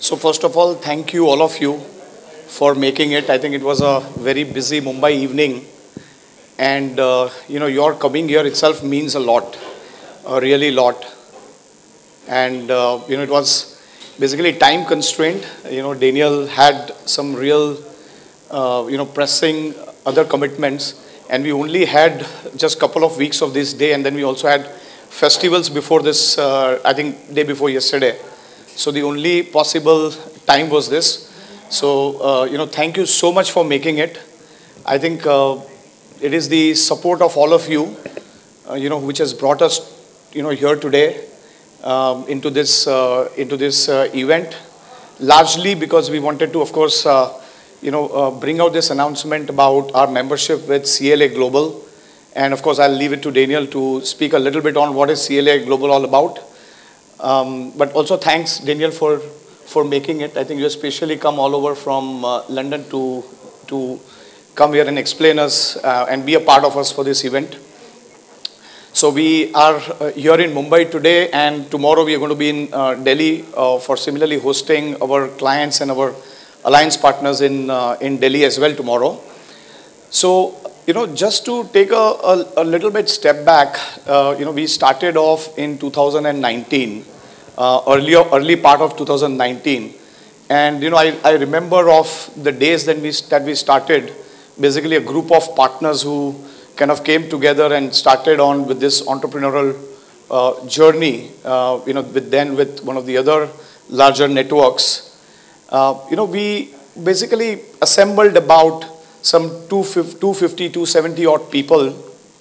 So first of all, thank you all of you for making it. I think it was a very busy Mumbai evening, and your coming here itself means a lot, a really lot. And it was basically time constraint. Daniel had some real pressing other commitments, and we only had just couple of weeks of this day, and then we also had festivals before this, I think day before yesterday. So the only possible time was this. So, thank you so much for making it. I think it is the support of all of you, which has brought us, here today into this event. Largely because we wanted to, of course, bring out this announcement about our membership with CLA Global. And of course, I'll leave it to Daniel to speak a little bit on what is CLA Global all about. But also thanks, Daniel, for making it. I think you especially come all over from London to come here and explain us and be a part of us for this event. So we are here in Mumbai today, and tomorrow we are going to be in Delhi for similarly hosting our clients and our alliance partners in Delhi as well tomorrow. So, just to take a little bit step back, we started off in 2019, early part of 2019. And, I remember of the days that we started, basically a group of partners who kind of came together and started on with this entrepreneurial journey, with one of the other larger networks. We basically assembled about some 250, 270 odd people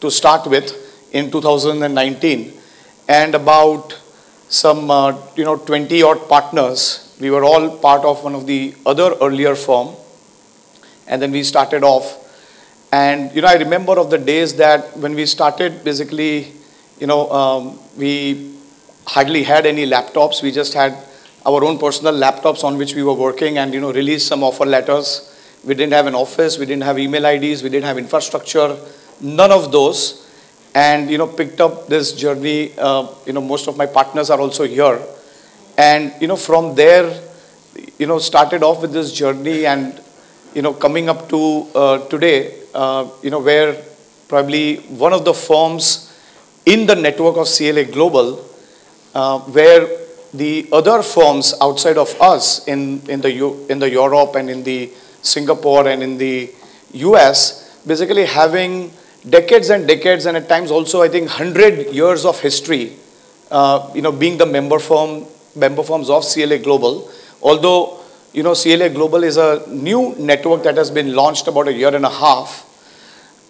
to start with in 2019, and about some 20 odd partners. We were all part of one of the other earlier firm, and then we started off. And I remember of the days that when we started, basically, we hardly had any laptops. We just had our own personal laptops on which we were working, and released some offer letters. We didn't have an office, we didn't have email IDs, we didn't have infrastructure, none of those. And picked up this journey. Most of my partners are also here, and from there, started off with this journey, and coming up to today, where probably one of the firms in the network of CLA Global, where the other firms outside of us in the Europe and in the Singapore and in the US, basically having decades and decades, and at times also I think 100 years of history, being the member firms of CLA Global. Although CLA Global is a new network that has been launched about a year and a half,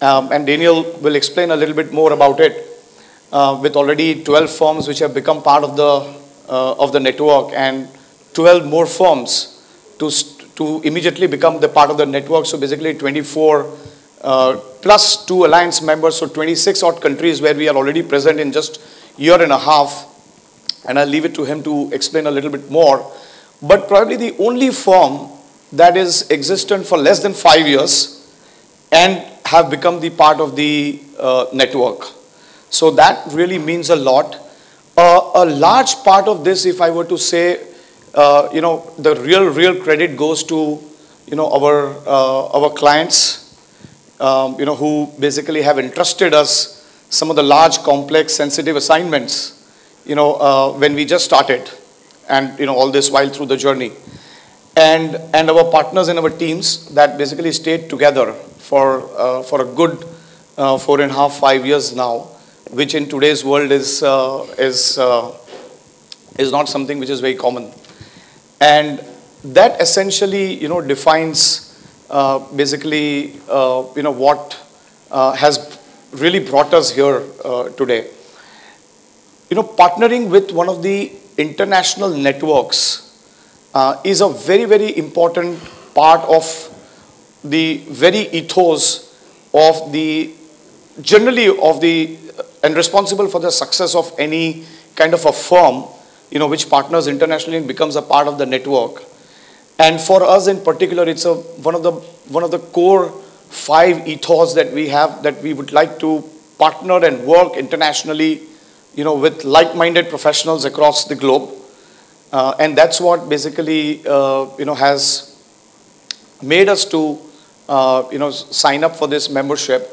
and Daniel will explain a little bit more about it, with already 12 firms which have become part of the network, and 12 more firms to immediately become the part of the network. So basically 24 plus 2 alliance members, so 26 odd countries where we are already present in just year and a half. And I'll leave it to him to explain a little bit more. But probably the only firm that is existent for less than 5 years and have become the part of the network. So that really means a lot. A large part of this, if I were to say, the real credit goes to, our clients, who basically have entrusted us some of the large, complex, sensitive assignments, when we just started, and, all this while through the journey. And our partners and our teams that basically stayed together for a good 4.5, 5 years now, which in today's world is not something which is very common. And that essentially, defines basically, what has really brought us here today. Partnering with one of the international networks is a very, very important part of the very ethos of and responsible for the success of any kind of a firm, which partners internationally and becomes a part of the network. And for us in particular, it's one of the core 5 ethos that we have, that we would like to partner and work internationally, with like-minded professionals across the globe. And that's what basically, has made us to, sign up for this membership.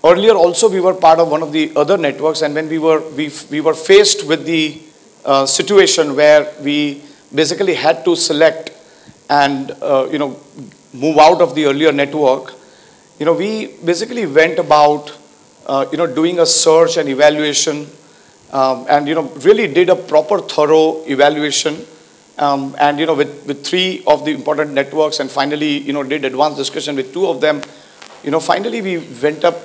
Earlier also we were part of one of the other networks, and when we were faced with the situation where we basically had to select and move out of the earlier network, we basically went about doing a search and evaluation, and really did a proper thorough evaluation, and with three of the important networks, and finally did advanced discussion with two of them. Finally we went up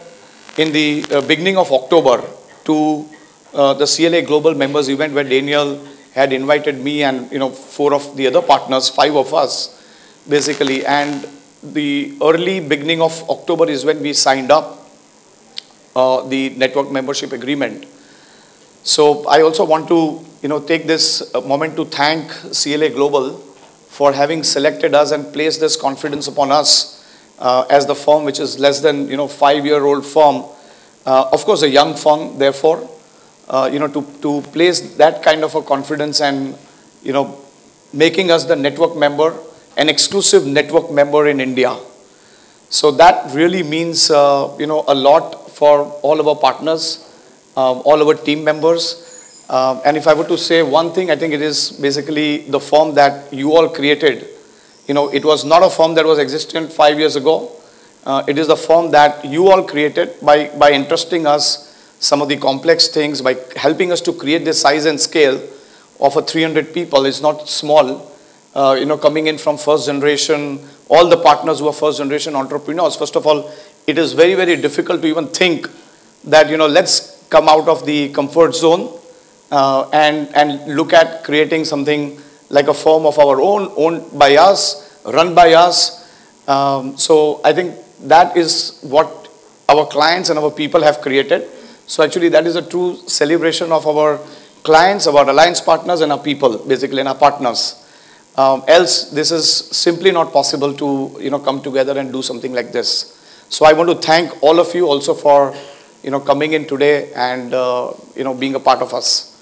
in the beginning of October to the CLA Global Members event, where Daniel had invited me and four of the other partners, five of us basically, and the early beginning of October is when we signed up the network membership agreement. So I also want to take this moment to thank CLA Global for having selected us and placed this confidence upon us as the firm, which is less than 5-year-old firm, of course a young firm, therefore to place that kind of a confidence and making us the network member, an exclusive network member in India. So that really means a lot for all of our partners, all our team members. And if I were to say one thing, I think it is basically the firm that you all created. It was not a firm that was existent 5 years ago. It is the firm that you all created by entrusting us some of the complex things, by helping us to create this size and scale of a 300 people. It's not small, coming in from first generation, all the partners who are first generation entrepreneurs. First of all, it is very, very difficult to even think that, let's come out of the comfort zone and look at creating something like a firm of our own, owned by us, run by us. So I think that is what our clients and our people have created. So actually that is a true celebration of our clients, our alliance partners, and our people, basically, and our partners. Else this is simply not possible to come together and do something like this. So I want to thank all of you also for coming in today and being a part of us.